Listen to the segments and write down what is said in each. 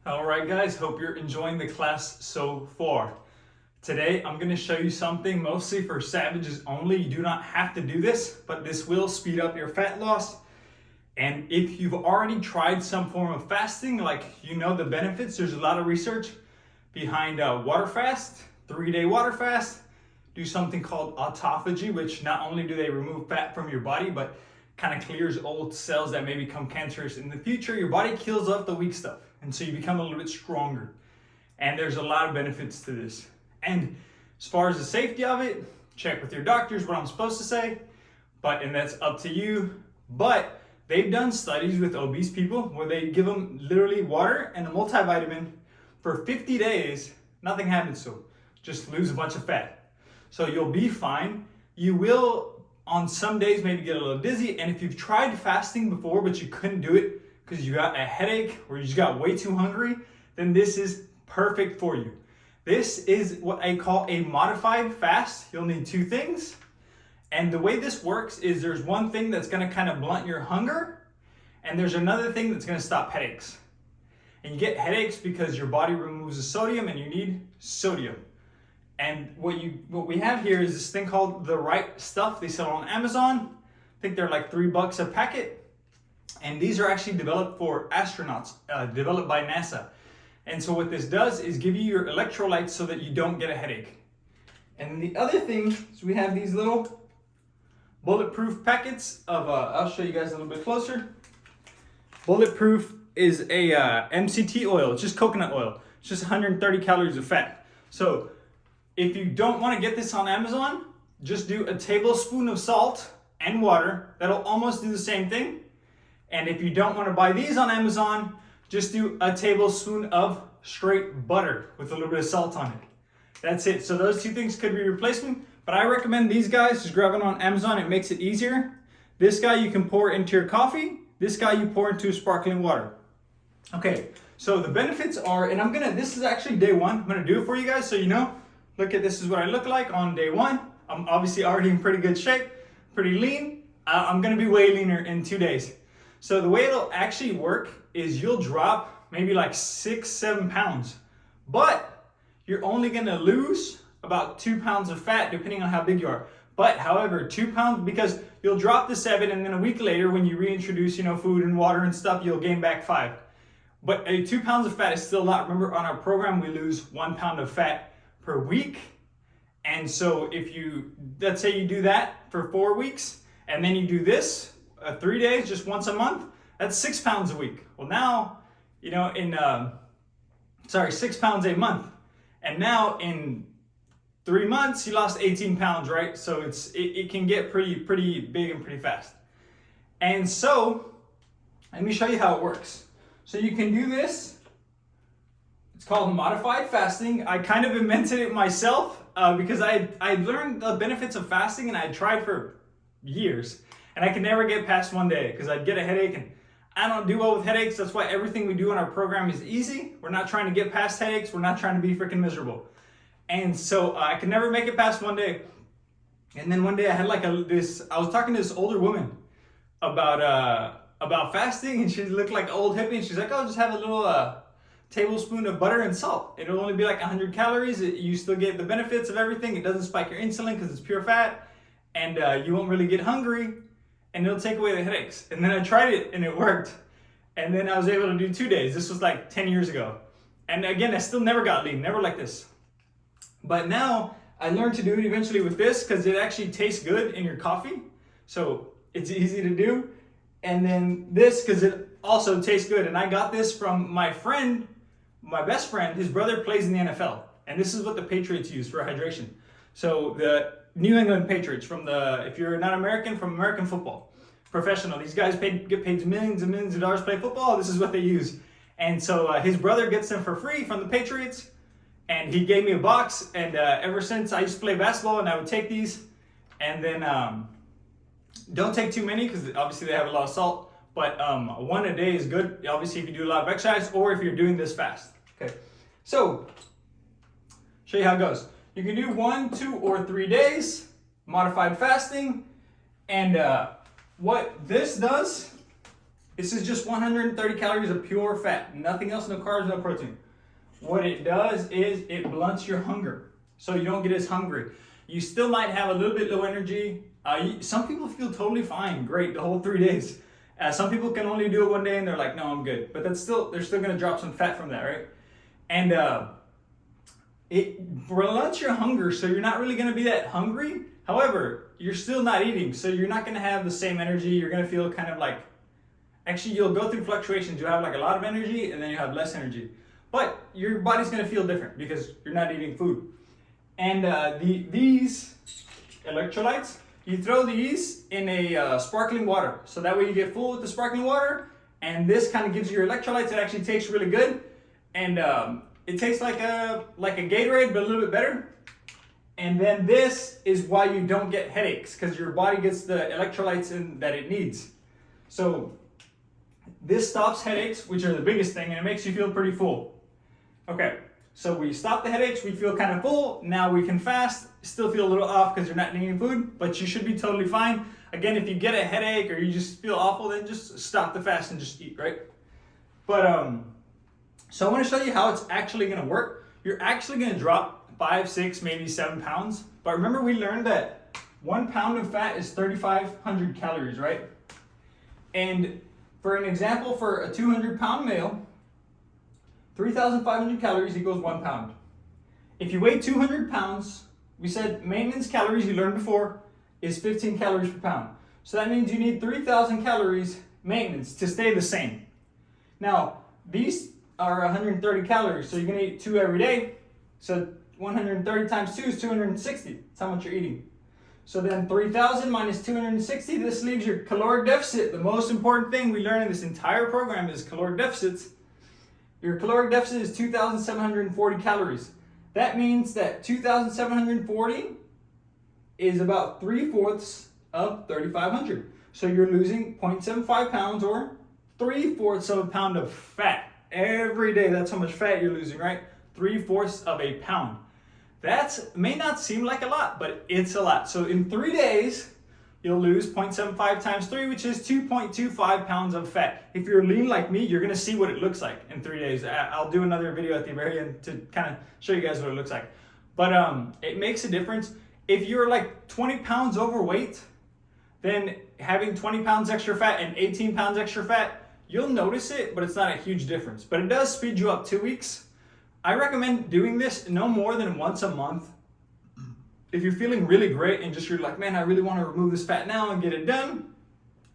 Alright guys, hope you're enjoying the class so far. Today I'm going to show you something mostly for savages only. You do not have to do this, but this will speed up your fat loss. And if you've already tried some form of fasting, like you know the benefits, there's a lot of research behind water fast, 3-day water fast. Do something called autophagy, which not only do they remove fat from your body, but kind of clears old cells that may become cancerous in the future. Your body kills off the weak stuff, and so you become a little bit stronger. And there's a lot of benefits to this. And as far as the safety of it, check with your doctors what I'm supposed to say, and that's up to you. But they've done studies with obese people where they give them literally water and a multivitamin for 50 days, nothing happens to them, just lose a bunch of fat. So you'll be fine. You will on some days maybe get a little dizzy, and if you've tried fasting before but you couldn't do it because you got a headache or you just got way too hungry, then this is perfect for you. This is what I call a modified fast. You'll need two things. And the way this works is there's one thing that's gonna kind of blunt your hunger, and there's another thing that's gonna stop headaches. And you get headaches because your body removes the sodium and you need sodium. And what we have here is this thing called The Right Stuff. They sell on Amazon. I think they're like $3 a packet. And these are actually developed for astronauts, developed by NASA. And so what this does is give you your electrolytes so that you don't get a headache. And the other thing is we have these little bulletproof packets of, I'll show you guys a little bit closer. Bulletproof is a MCT oil. It's just coconut oil. It's just 130 calories of fat. So if you don't want to get this on Amazon, just do a tablespoon of salt and water. That'll almost do the same thing. And if you don't want to buy these on Amazon, just do a tablespoon of straight butter with a little bit of salt on it. That's it. So those two things could be replacement, but I recommend these guys. Just grab it on Amazon. It makes it easier. This guy you can pour into your coffee. This guy you pour into sparkling water. Okay, so the benefits are, and this is actually day one. I'm gonna do it for you guys so you know. Look at this is what I look like on day one. I'm obviously already in pretty good shape, pretty lean. I'm gonna be way leaner in 2 days. So the way it'll actually work is you'll drop maybe like 6-7 pounds, but you're only gonna lose about 2 pounds of fat depending on how big you are. But however, 2 pounds, because you'll drop the 7 and then a week later when you reintroduce, food and water and stuff, you'll gain back 5. But 2 pounds of fat is still a lot. Remember on our program, we lose 1 pound of fat per week. And so if let's say you do that for 4 weeks and then you do this 3 days, just once a month, that's 6 pounds a week. Well now, 6 pounds a month. And now in 3 months, you lost 18 pounds, right? So it can get pretty big and pretty fast. And so let me show you how it works. So you can do this. It's called modified fasting. I kind of invented it myself because I learned the benefits of fasting and I tried for years. And I could never get past 1 day because I'd get a headache, and I don't do well with headaches. That's why everything we do in our program is easy. We're not trying to get past headaches. We're not trying to be freaking miserable. And so I could never make it past 1 day. And then one day I had I was talking to this older woman about fasting, and she looked like an old hippie, and she's like, oh, just have a little tablespoon of butter and salt. It'll only be like 100 calories. You still get the benefits of everything. It doesn't spike your insulin because it's pure fat, and you won't really get hungry, and it'll take away the headaches. And then I tried it and it worked. And then I was able to do 2 days. This was like 10 years ago. And again, I still never got lean, never like this. But now I learned to do it eventually with this because it actually tastes good in your coffee. So it's easy to do. And then this because it also tastes good. And I got this from my friend, my best friend. His brother plays in the NFL. And this is what the Patriots use for hydration. So the New England Patriots, if you're not American, from American football. Professional. These guys get paid millions and millions of dollars to play football. This is what they use. And so his brother gets them for free from the Patriots. And he gave me a box. And ever since I used to play basketball, and I would take these. And then don't take too many because obviously they have a lot of salt. But 1 a day is good. Obviously if you do a lot of exercise or if you're doing this fast. Okay. So show you how it goes. You can do 1, 2, or 3 days, modified fasting. And what this does This is just 130 calories of pure fat, nothing else, no carbs, no protein. What it does is it blunts your hunger, so you don't get as hungry. You still might have a little bit low energy. Some people feel totally fine, great, the whole 3 days. Some people can only do it one day and they're like, no, I'm good. But they're still gonna drop some fat from that, right? And it blunts your hunger, so you're not really gonna be that hungry. However, you're still not eating, so you're not gonna have the same energy. You're gonna feel kind of like, actually you'll go through fluctuations. You'll have like a lot of energy and then you have less energy. But your body's gonna feel different because you're not eating food. And these electrolytes, you throw these in a sparkling water. So that way you get full with the sparkling water, and this kind of gives you your electrolytes. It actually tastes really good. And it tastes like a Gatorade, but a little bit better. And then this is why you don't get headaches, because your body gets the electrolytes in that it needs. So this stops headaches, which are the biggest thing, and it makes you feel pretty full. Okay, so we stop the headaches, we feel kind of full. Now we can fast, still feel a little off because you're not eating food, but you should be totally fine. Again, if you get a headache or you just feel awful, then just stop the fast and just eat, right? But so I want to show you how it's actually going to work. You're actually going to drop 5, 6, maybe 7 pounds. But remember, we learned that 1 pound of fat is 3,500 calories, right? And for an example, for a 200-pound male, 3,500 calories equals 1 pound. If you weigh 200 pounds, we said maintenance calories, you learned before, is 15 calories per pound. So that means you need 3,000 calories maintenance to stay the same. Now, these are 130 calories, so you're gonna eat 2 every day. So 130 times 2 is 260. That's how much you're eating. So then 3,000 minus 260, this leaves your caloric deficit. The most important thing we learn in this entire program is caloric deficits. Your caloric deficit is 2,740 calories. That means that 2,740 is about 3/4 of 3,500. So you're losing 0.75 pounds or 3/4 of a pound of fat every day. That's how much fat you're losing, right? 3/4 of a pound. That may not seem like a lot, but it's a lot. So in 3 days, you'll lose 0.75 times 3, which is 2.25 pounds of fat. If you're lean like me, you're gonna see what it looks like in 3 days. I'll do another video at the very end to kind of show you guys what it looks like. But it makes a difference. If you're like 20 pounds overweight, then having 20 pounds extra fat and 18 pounds extra fat, you'll notice it, but it's not a huge difference. But it does speed you up 2 weeks. I recommend doing this no more than once a month. If you're feeling really great and just you're like, man, I really want to remove this fat now and get it done,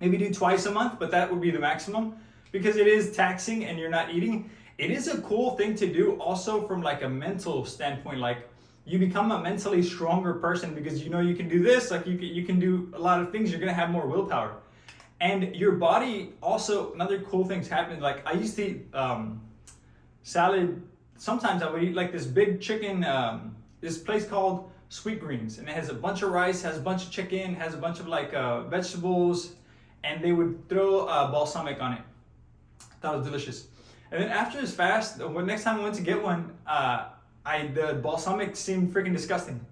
maybe do twice a month, but that would be the maximum because it is taxing and you're not eating. It is a cool thing to do also from like a mental standpoint. Like you become a mentally stronger person because you know you can do this, like you can do a lot of things. You're going to have more willpower. And your body also, another cool thing's happening. Like I used to eat salad. Sometimes I would eat like this big chicken, this place called Sweet Greens, and it has a bunch of rice, has a bunch of chicken, has a bunch of like vegetables, and they would throw balsamic on it. I thought it was delicious. And then after this fast, the next time I went to get one, the balsamic seemed freaking disgusting.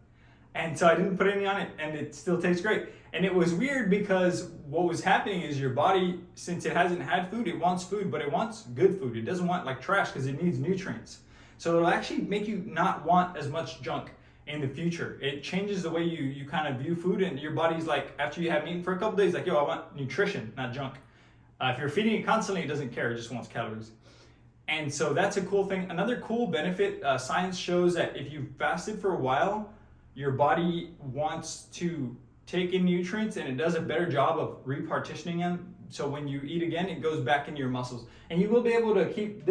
And so I didn't put any on it, and it still tastes great. And it was weird because what was happening is your body, since it hasn't had food, it wants food, but it wants good food. It doesn't want like trash because it needs nutrients. So it'll actually make you not want as much junk in the future. It changes the way you kind of view food, and your body's like, after you haven't eaten for a couple days, like, yo, I want nutrition, not junk. If you're feeding it constantly, it doesn't care, it just wants calories. And so that's a cool thing. Another cool benefit, science shows that if you fasted for a while, your body wants to take in nutrients and it does a better job of repartitioning them. So when you eat again, it goes back into your muscles. And you will be able to keep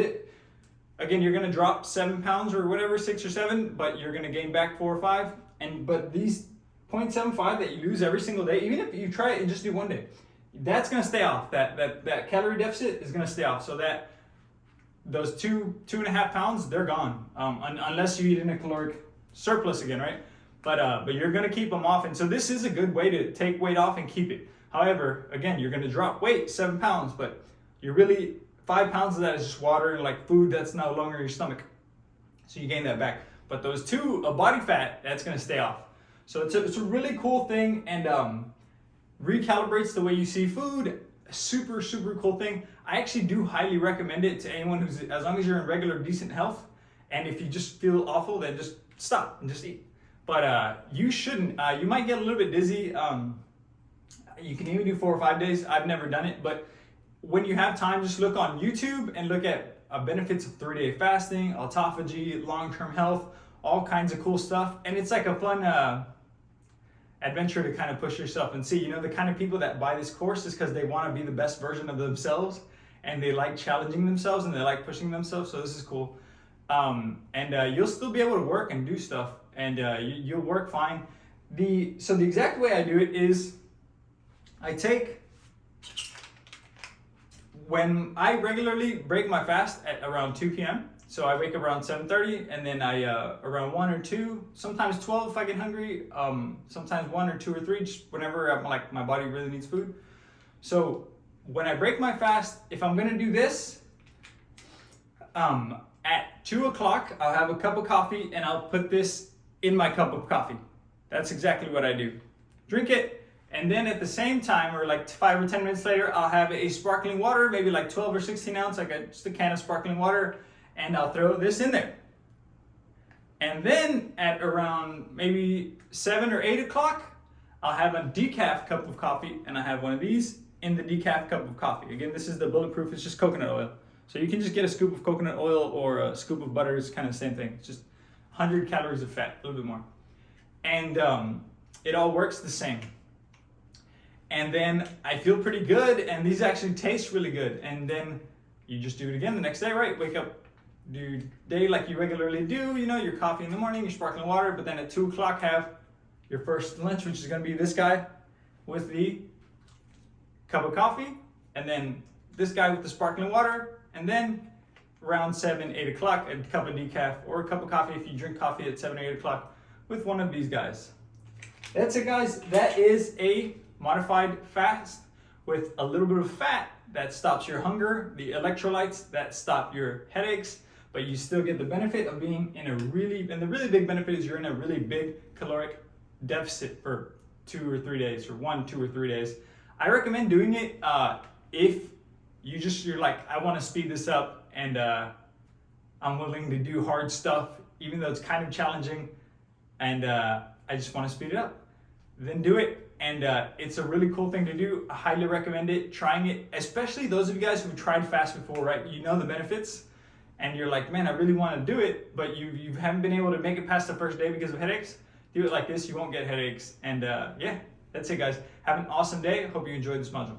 again, you're gonna drop 7 pounds or whatever, 6 or 7, but you're gonna gain back 4 or 5. But these 0.75 that you lose every single day, even if you try it and just do one day, that's gonna stay off. That calorie deficit is gonna stay off. So that those 2.5 pounds, they're gone. Unless you eat in a caloric surplus again, right? But you're gonna keep them off. And so this is a good way to take weight off and keep it. However, again, you're gonna drop weight, 7 pounds, but you're really, 5 pounds of that is just water and like food that's no longer in your stomach. So you gain that back. But those 2 of body fat, that's gonna stay off. So it's a really cool thing, and recalibrates the way you see food, a super, super cool thing. I actually do highly recommend it to anyone who's, as long as you're in regular, decent health. And if you just feel awful, then just stop and just eat. But you shouldn't. You might get a little bit dizzy. You can even do 4 or 5 days. I've never done it, but when you have time, just look on YouTube and look at benefits of 3-day fasting, autophagy, long-term health, all kinds of cool stuff. And it's like a fun adventure to kind of push yourself and see, you know, the kind of people that buy this course is because they want to be the best version of themselves, and they like challenging themselves and they like pushing themselves. So this is cool. You'll still be able to work and do stuff, and you'll work fine. So the exact way I do it is when I regularly break my fast at around 2 p.m. So I wake up around 7:30, and then I around 1 or 2, sometimes 12 if I get hungry, sometimes 1 or 2 or 3, just whenever I'm like my body really needs food. So when I break my fast, if I'm gonna do this, at 2 o'clock I'll have a cup of coffee and I'll put this in my cup of coffee. That's exactly what I do. Drink it. And then at the same time, or like 5 or 10 minutes later, I'll have a sparkling water, maybe like 12 or 16 ounce, just a can of sparkling water, and I'll throw this in there. And then at around maybe 7 or 8 o'clock, I'll have a decaf cup of coffee, and I have one of these in the decaf cup of coffee. Again, this is the Bulletproof, it's just coconut oil. So you can just get a scoop of coconut oil or a scoop of butter, it's kind of the same thing. It's just 100 calories of fat, a little bit more. And it all works the same. And then I feel pretty good, and these actually taste really good. And then you just do it again the next day, right? Wake up, do day like you regularly do, you know, your coffee in the morning, your sparkling water, but then at 2 o'clock have your first lunch, which is gonna be this guy with the cup of coffee, and then this guy with the sparkling water, and then around 7, 8 o'clock, a cup of decaf or a cup of coffee if you drink coffee at 7 or 8 o'clock with one of these guys. That's it, guys. That is a modified fast with a little bit of fat that stops your hunger, the electrolytes that stop your headaches, but you still get the benefit of being in and the really big benefit is you're in a really big caloric deficit for 2 or 3 days, or 1, 2 or 3 days. I recommend doing it if you're like, I want to speed this up, and I'm willing to do hard stuff, even though it's kind of challenging, and I just want to speed it up. Then do it. And it's a really cool thing to do. I highly recommend it, trying it, especially those of you guys who've tried fast before, right? You know the benefits, and you're like, man, I really want to do it, but you haven't been able to make it past the first day because of headaches. Do it like this, you won't get headaches. And yeah, that's it, guys. Have an awesome day. Hope you enjoyed this module.